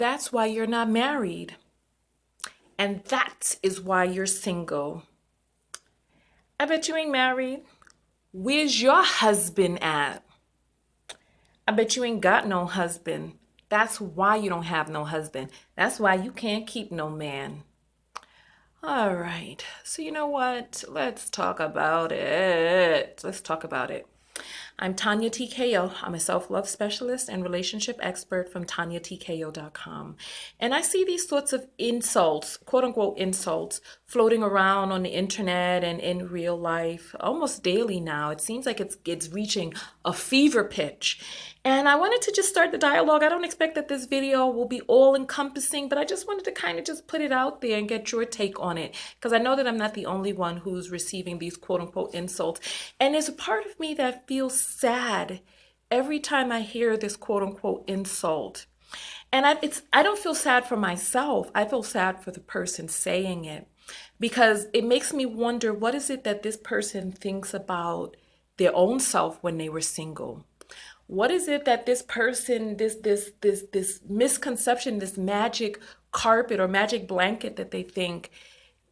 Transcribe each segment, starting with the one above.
That's why you're not married. And that is why you're single. I bet you ain't married. Where's your husband at? I bet you ain't got no husband. That's why you don't have no husband. That's why you can't keep no man. All right. So, you know what? Let's talk about it. Let's talk about it. I'm Tonya TKO. I'm a self love specialist and relationship expert from TonyaTKO.com. And I see these sorts of insults, quote unquote insults, floating around on the internet and in real life almost daily now. It seems like it's reaching a fever pitch. And I wanted to just start the dialogue. I don't expect that this video will be all encompassing, but I just wanted to kind of just put it out there and get your take on it. Because I know that I'm not the only one who's receiving these quote unquote insults. And there's a part of me that feels sad every time I hear this quote unquote insult. And I don't feel sad for myself. I feel sad for the person saying it because it makes me wonder, what is it that this person thinks about their own self when they were single? What is it that this person, this misconception, this magic carpet or magic blanket that they think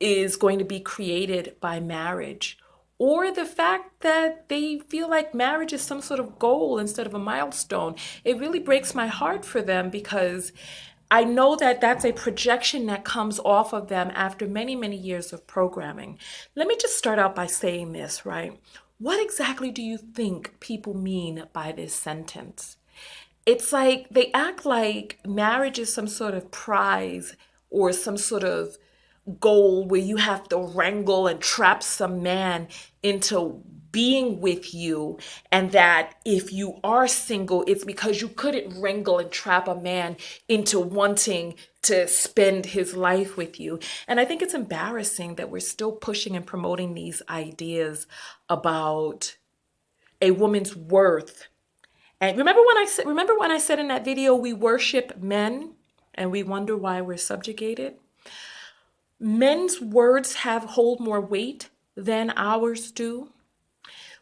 is going to be created by marriage? Or the fact that they feel like marriage is some sort of goal instead of a milestone. It really breaks my heart for them because I know that that's a projection that comes off of them after many, many years of programming. Let me just start out by saying this, right? What exactly do you think people mean by this sentence? It's like they act like marriage is some sort of prize or some sort of goal where you have to wrangle and trap some man into being with you, and that if you are single, it's because you couldn't wrangle and trap a man into wanting to spend his life with you. And I think it's embarrassing that we're still pushing and promoting these ideas about a woman's worth. And remember when I said in that video, we worship men and we wonder why we're subjugated? Men's words hold more weight than ours do.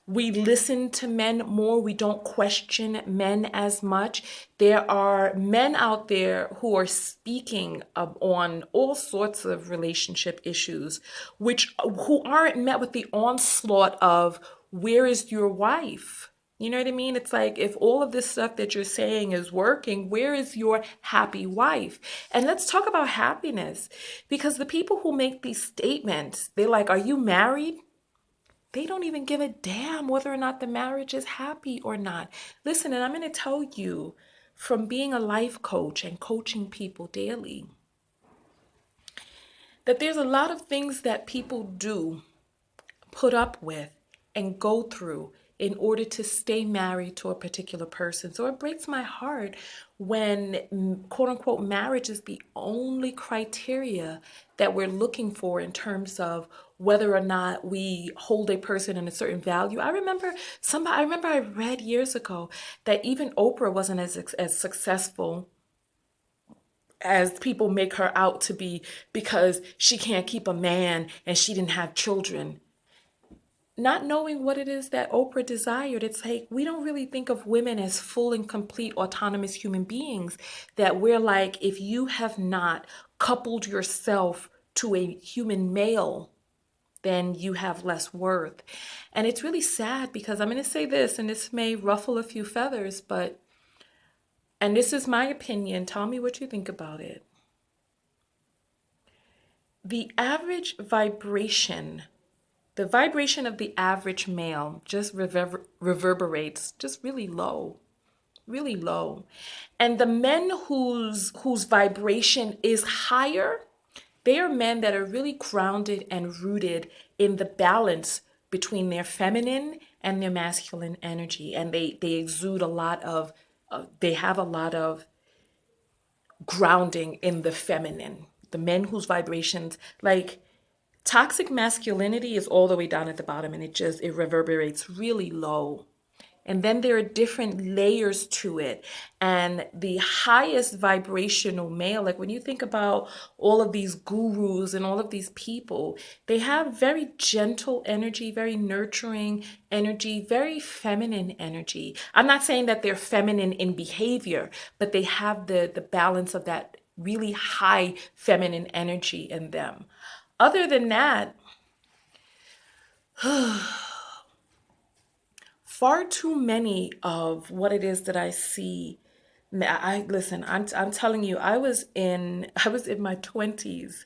We listen to men more. We don't question men as much. There are men out there who are speaking on all sorts of relationship issues, who aren't met with the onslaught of, where is your wife? You know what I mean? It's like, if all of this stuff that you're saying is working, where is your happy wife? And let's talk about happiness, because the people who make these statements, they're like, are you married? They don't even give a damn whether or not the marriage is happy or not. Listen, and I'm going to tell you from being a life coach and coaching people daily that there's a lot of things that people do, put up with, and go through in order to stay married to a particular person. So it breaks my heart when quote unquote marriage is the only criteria that we're looking for in terms of whether or not we hold a person in a certain value. I remember I read years ago that even Oprah wasn't as successful as people make her out to be because she can't keep a man and she didn't have children. Not knowing what it is that Oprah desired. It's like, we don't really think of women as full and complete autonomous human beings, that we're like, if you have not coupled yourself to a human male, then you have less worth. And it's really sad because I'm going to say this, and this may ruffle a few feathers, and this is my opinion. Tell me what you think about it. The average vibration The vibration of the average male just reverberates just really low. And the men whose vibration is higher, they are men that are really grounded and rooted in the balance between their feminine and their masculine energy. And they exude they have a lot of grounding in the feminine. The men whose vibrations, like, toxic masculinity is all the way down at the bottom, and it reverberates really low. And then there are different layers to it. And the highest vibrational male, like when you think about all of these gurus and all of these people, they have very gentle energy, very nurturing energy, very feminine energy. I'm not saying that they're feminine in behavior, but they have the balance of that really high feminine energy in them. Other than that, far too many of what it is that I see. I listen, I'm telling you, I was in my 20s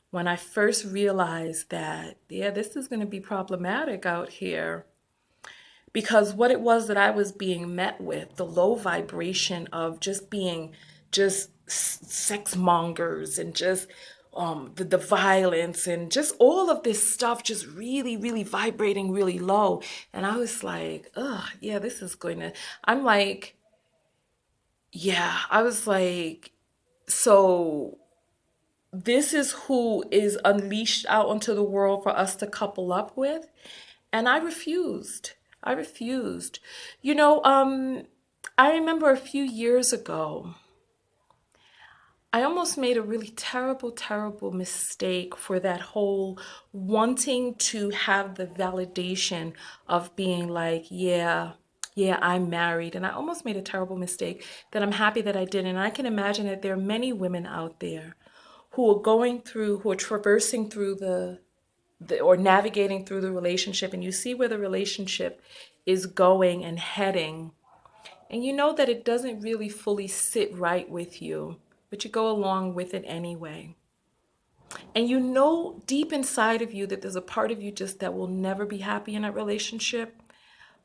when I first realized that, yeah, this is going to be problematic out here. Because what it was that I was being met with, the low vibration of just being just sex mongers and just the violence and just all of this stuff just really, really vibrating really low. And I was like, oh, yeah, this is going to, I'm like, yeah, I was like, so this is who is unleashed out onto the world for us to couple up with. And I refused. I refused. You know, I remember a few years ago, I almost made a really terrible, terrible mistake for that whole wanting to have the validation of being like, yeah, yeah, I'm married. And I almost made a terrible mistake that I'm happy that I didn't. And I can imagine that there are many women out there who are going through, who are traversing through or navigating through the relationship, and you see where the relationship is going and heading, and you know that it doesn't really fully sit right with you, but you go along with it anyway. And you know deep inside of you that there's a part of you just that will never be happy in that relationship,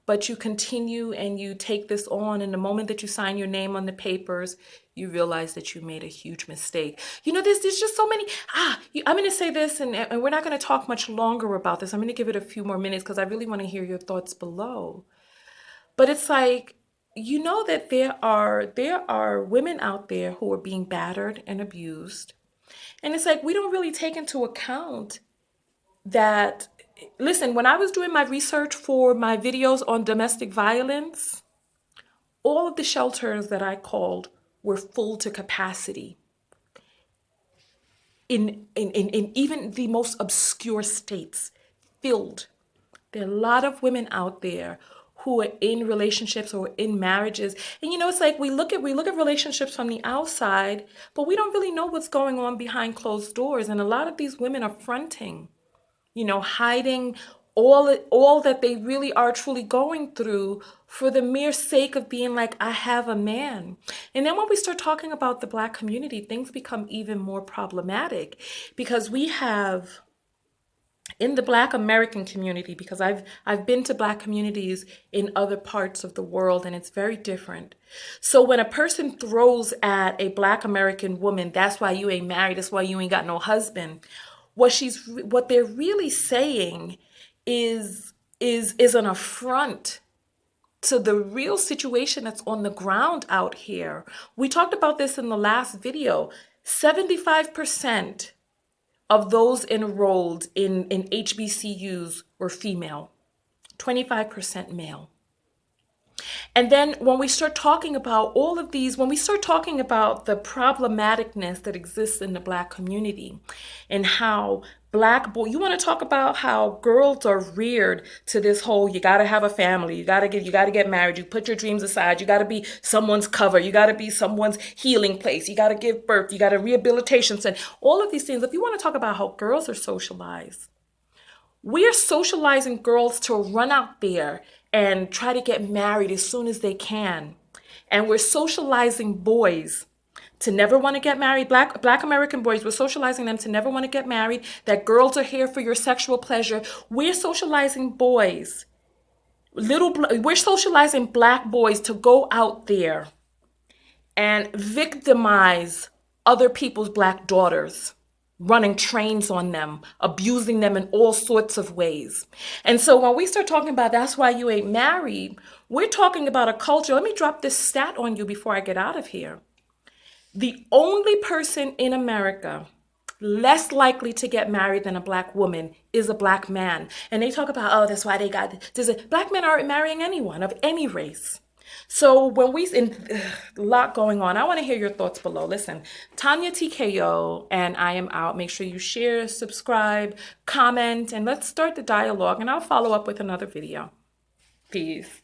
but you continue and you take this on. And the moment that you sign your name on the papers, you realize that you made a huge mistake. You know, there's just so many. I'm going to say this, and we're not going to talk much longer about this. I'm going to give it a few more minutes because I really want to hear your thoughts below. But it's like, you know that there are women out there who are being battered and abused. And it's like we don't really take into account that, listen, when I was doing my research for my videos on domestic violence, all of the shelters that I called were full to capacity in even the most obscure states, filled. There are a lot of women out there who are in relationships or in marriages. And you know, it's like we look at relationships from the outside, but we don't really know what's going on behind closed doors. And a lot of these women are fronting, hiding all that they really are truly going through for the mere sake of being like, I have a man. And then when we start talking about the Black community, things become even more problematic because we have in the Black American community, because I've been to Black communities in other parts of the world, and it's very different. So when a person throws at a Black American woman, that's why you ain't married, that's why you ain't got no husband. What they're really saying is an affront to the real situation that's on the ground out here. We talked about this in the last video. 75% of those enrolled in HBCUs were female, 25% male. And then when we start talking about all of these, when we start talking about the problematicness that exists in the Black community and how you want to talk about how girls are reared to this whole, you got to have a family, you got to get married, you put your dreams aside, you got to be someone's cover, you got to be someone's healing place, you got to give birth, you got a rehabilitation center, all of these things. If you want to talk about how girls are socialized, we are socializing girls to run out there and try to get married as soon as they can. And we're socializing boys to never want to get married. Black American boys, we're socializing them to never want to get married, that girls are here for your sexual pleasure. We're socializing boys, we're socializing Black boys to go out there and victimize other people's Black daughters, running trains on them, abusing them in all sorts of ways. And so when we start talking about that's why you ain't married, we're talking about a culture. Let me drop this stat on you before I get out of here. The only person in America less likely to get married than a black woman is a black man. And they talk about, oh, that's why they got this. Black men aren't marrying anyone of any race. So when a lot going on, I want to hear your thoughts below. Listen, Tonya TKO, and I am out. Make sure you share, subscribe, comment, and let's start the dialogue, and I'll follow up with another video. Peace.